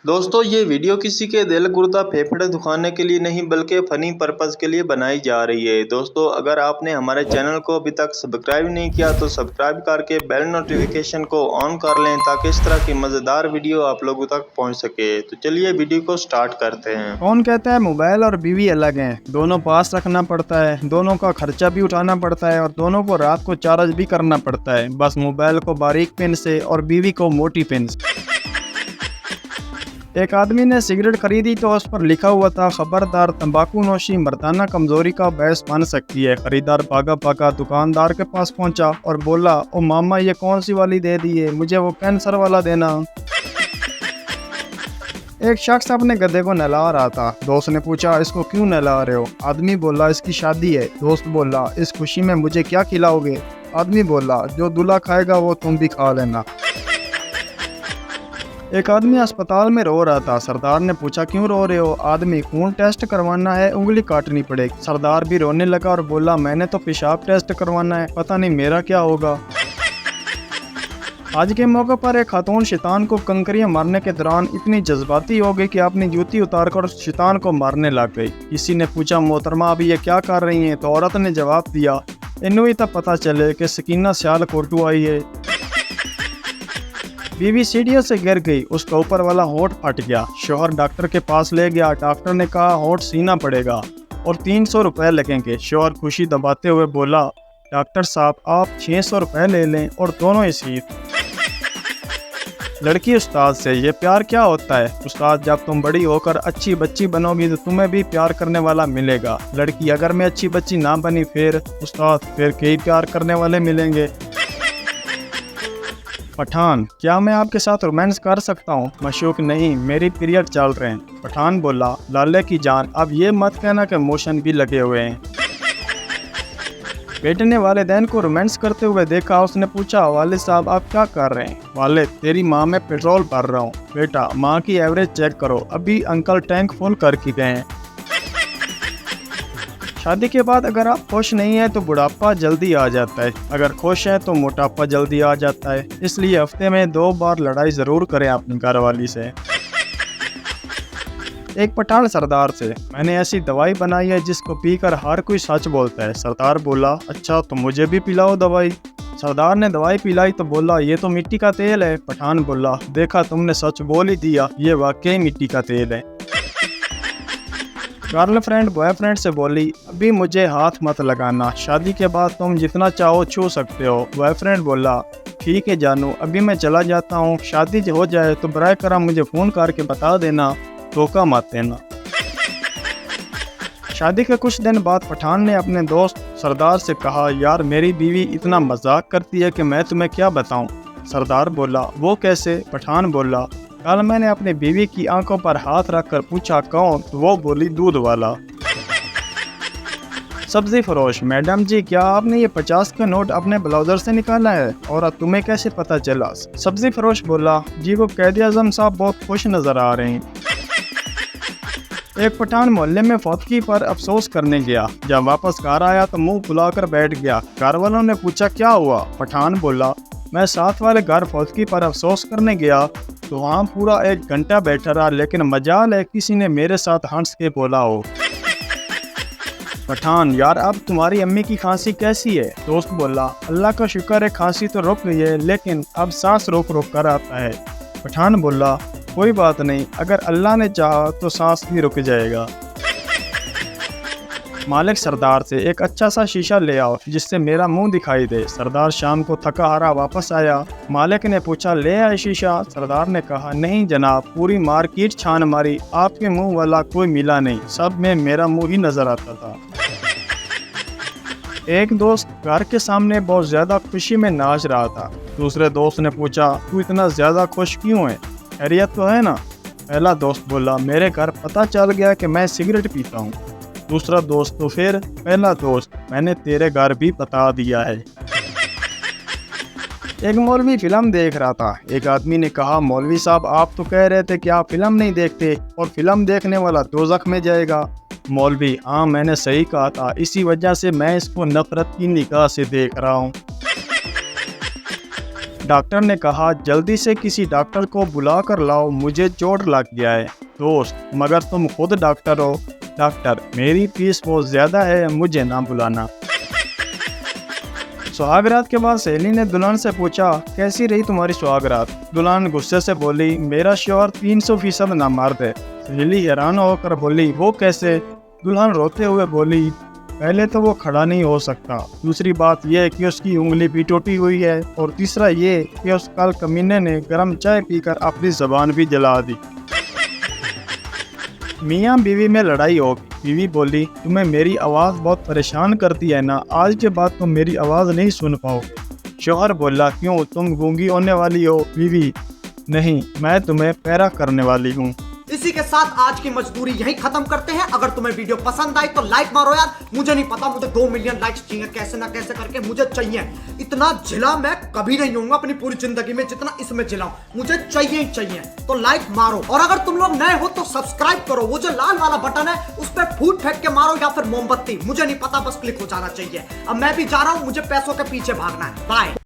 दोस्तों ये वीडियो किसी के दिल गुर्दा फेफड़े दुखाने के लिए नहीं बल्कि फ़नी पर्पज़ के लिए बनाई जा रही है। दोस्तों अगर आपने हमारे चैनल को अभी तक सब्सक्राइब नहीं किया तो सब्सक्राइब करके बेल नोटिफिकेशन को ऑन कर लें ताकि इस तरह की मज़ेदार वीडियो आप लोगों तक पहुंच सके। तो चलिए वीडियो को स्टार्ट करते हैं। कौन कहता है मोबाइल और बीवी अलग हैं? दोनों पास रखना पड़ता है, दोनों का खर्चा भी उठाना पड़ता है और दोनों को रात को चार्ज भी करना पड़ता है। बस मोबाइल को बारीक पिन से और बीवी को मोटी पिन से। एक आदमी ने सिगरेट खरीदी तो उस पर लिखा हुआ था, खबरदार तंबाकू नोशी मर्दाना कमजोरी का बायस बन सकती है। खरीदार भागा भागा दुकानदार के पास पहुंचा और बोला, ओ मामा ये कौन सी वाली दे दी है, मुझे वो कैंसर वाला देना। एक शख्स अपने गधे को नहला रहा था। दोस्त ने पूछा, इसको क्यों नहला रहे हो? आदमी बोला, इसकी शादी है। दोस्त बोला, इस खुशी में मुझे क्या खिलाओगे? आदमी बोला, जो दूल्हा खाएगा वो तुम भी खा लेना। एक आदमी अस्पताल में रो रहा था। सरदार ने पूछा, क्यों रो रहे हो? आदमी, खून टेस्ट करवाना है, उंगली काटनी पड़ेगी। सरदार भी रोने लगा और बोला, मैंने तो पेशाब टेस्ट करवाना है, पता नहीं मेरा क्या होगा। आज के मौके पर एक खातून शैतान को कंकरियां मारने के दौरान इतनी जज्बाती हो गई कि अपनी जूती उतारकर शैतान को मारने लग गई। किसी ने पूछा, मोहतरमा अभी ये क्या कर रही हैं? तो औरत ने जवाब दिया, इन्हों ही तब पता चले कि सकीना सियाल कोटू आई है। बीवी सीढ़ियों से गिर गई, उसका ऊपर वाला होठ फट गया। शोहर डॉक्टर के पास ले गया। डॉक्टर ने कहा, होठ सीना पड़ेगा और 300 रुपए लगेंगे। शोहर खुशी दबाते हुए बोला, डॉक्टर साहब आप 600 रुपए ले लें और दोनों ही सीध। लड़की उस्ताद से, ये प्यार क्या होता है? उस्ताद, जब तुम बड़ी होकर अच्छी बच्ची बनोगी तो तुम्हें भी प्यार करने वाला मिलेगा। लड़की, अगर मैं अच्छी बच्ची ना बनी फिर? उस्ताद, फिर कई प्यार करने वाले मिलेंगे। पठान, क्या मैं आपके साथ रोमांस कर सकता हूँ? मशूक, नहीं मेरी पीरियड चल रहे हैं। पठान बोला, लाले की जान अब ये मत कहना कि मोशन भी लगे हुए हैं। बेटे ने वालिदैन को रोमांस करते हुए देखा। उसने पूछा, वालिद साहब आप क्या कर रहे हैं? वालिद, तेरी माँ में पेट्रोल भर रहा हूँ। बेटा, माँ की एवरेज चेक करो, अभी अंकल टैंक फुल करके गए हैं। शादी के बाद अगर आप खुश नहीं हैं तो बुढ़ापा जल्दी आ जाता है, अगर खुश हैं तो मोटापा जल्दी आ जाता है। इसलिए हफ्ते में 2 बार लड़ाई जरूर करें अपनी घरवाली से। एक पठान सरदार से, मैंने ऐसी दवाई बनाई है जिसको पीकर हर कोई सच बोलता है। सरदार बोला, अच्छा तो मुझे भी पिलाओ दवाई। सरदार ने दवाई पिलाई तो बोला, ये तो मिट्टी का तेल है। पठान बोला, देखा तुमने सच बोल ही दिया, ये वाकई मिट्टी का तेल है। गर्लफ्रेंड बॉयफ्रेंड से बोली, अभी मुझे हाथ मत लगाना, शादी के बाद तुम जितना चाहो छू सकते हो। बॉयफ्रेंड बोला, ठीक है जानू, अभी मैं चला जाता हूँ, शादी हो जाए तो बराए करम मुझे फ़ोन करके बता देना, धोखा मत देना। शादी के कुछ दिन बाद पठान ने अपने दोस्त सरदार से कहा, यार मेरी बीवी इतना मजाक करती है कि मैं तुम्हें क्या बताऊँ। सरदार बोला, वो कैसे? पठान बोला, कल मैंने अपनी बीवी की आंखों पर हाथ रखकर पूछा, कौन? तो वो बोली, दूध वाला। सब्जी फरोश, मैडम जी क्या आपने ये 50 का नोट अपने ब्लाउजर से निकाला है? और तुम्हें कैसे पता चला? सब्जी फरोश बोला, जी वो कैदी आजम साहब बहुत खुश नजर आ रहे हैं। एक पठान मोहल्ले में फौतगी पर अफसोस करने गया। जब वापस घर आया तो मुंह फुलाकर बैठ गया। घर वालों ने पूछा, क्या हुआ? पठान बोला, मैं साथ वाले घर फौतगी पर अफसोस करने गया तो वहाँ पूरा 1 घंटा बैठा रहा, लेकिन मजाल है किसी ने मेरे साथ हंस के बोला हो। पठान, यार अब तुम्हारी अम्मी की खांसी कैसी है? दोस्त बोला, अल्लाह का शुक्र है खांसी तो रुक गई है, लेकिन अब सांस रोक रोक कर आता है। पठान बोला, कोई बात नहीं, अगर अल्लाह ने चाहा तो सांस भी रुक जाएगा। मालिक सरदार से, एक अच्छा सा शीशा ले आओ जिससे मेरा मुंह दिखाई दे। सरदार शाम को थका हारा वापस आया। मालिक ने पूछा, ले आए शीशा? सरदार ने कहा, नहीं जनाब, पूरी मार्केट छान मारी, आपके मुंह वाला कोई मिला नहीं, सब में मेरा मुंह ही नजर आता था। एक दोस्त घर के सामने बहुत ज्यादा खुशी में नाच रहा था। दूसरे दोस्त ने पूछा, तू इतना ज्यादा खुश क्यों है, खैरियत तो है ना? पहला दोस्त बोला, मेरे घर पता चल गया कि मैं सिगरेट पीता हूँ। दूसरा दोस्त, तो फिर? पहला दोस्त, मैंने तेरे घर भी बता दिया है। एक मौलवी फिल्म देख रहा था। एक आदमी ने कहा, मौलवी साहब आप तो कह रहे थे कि आप फिल्म नहीं देखते और फिल्म देखने वाला दोज़ख में जाएगा। मौलवी, हाँ मैंने सही कहा था, इसी वजह से मैं इसको नफरत की निगाह से देख रहा हूँ। डॉक्टर ने कहा जल्दी से किसी डॉक्टर को बुला कर लाओ, मुझे चोट लग गया है। दोस्त, मगर तुम खुद डॉक्टर हो। डॉक्टर, मेरी फीस बहुत ज़्यादा है, मुझे ना बुलाना। सुहागरात के बाद सहेली ने दुल्हन से पूछा कैसी रही तुम्हारी सुहागरात। दुल्हन गुस्से से बोली मेरा शौहर 300% नामर्द है। सहेली हैरान होकर बोली वो कैसे। दुल्हन रोते हुए बोली पहले तो वो खड़ा नहीं हो सकता, दूसरी बात यह कि उसकी उंगली भी टूटी हुई है, और तीसरा ये कि उस कल कमीने ने गर्म चाय पीकर अपनी ज़बान भी जला दी। मियाँ बीवी में लड़ाई हो गई। बीवी बोली तुम्हें मेरी आवाज़ बहुत परेशान करती है ना, आज के बाद तुम मेरी आवाज़ नहीं सुन पाओगे। शौहर बोला क्यों, तुम गूंगी होने वाली हो। बीवी नहीं, मैं तुम्हें पैरा करने वाली हूँ। इसी के साथ आज की मजदूरी यहीं खत्म करते हैं। अगर तुम्हें वीडियो पसंद आई तो लाइक मारो यार। मुझे नहीं पता, मुझे 2 मिलियन लाइक्स चाहिए, कैसे ना कैसे करके मुझे चाहिए। इतना झिला मैं कभी नहीं होऊंगा अपनी पूरी जिंदगी में जितना इसमें झिलाऊं, मुझे चाहिए ही चाहिए। तो लाइक मारो, और अगर तुम लोग नए हो तो सब्सक्राइब करो। वो जो लाल वाला बटन है उस पर फूट फेंक के मारो या फिर मोमबत्ती, मुझे नहीं पता, बस क्लिक हो जाना चाहिए। अब मैं भी जा रहा हूं, मुझे पैसों के पीछे भागना है। बाय।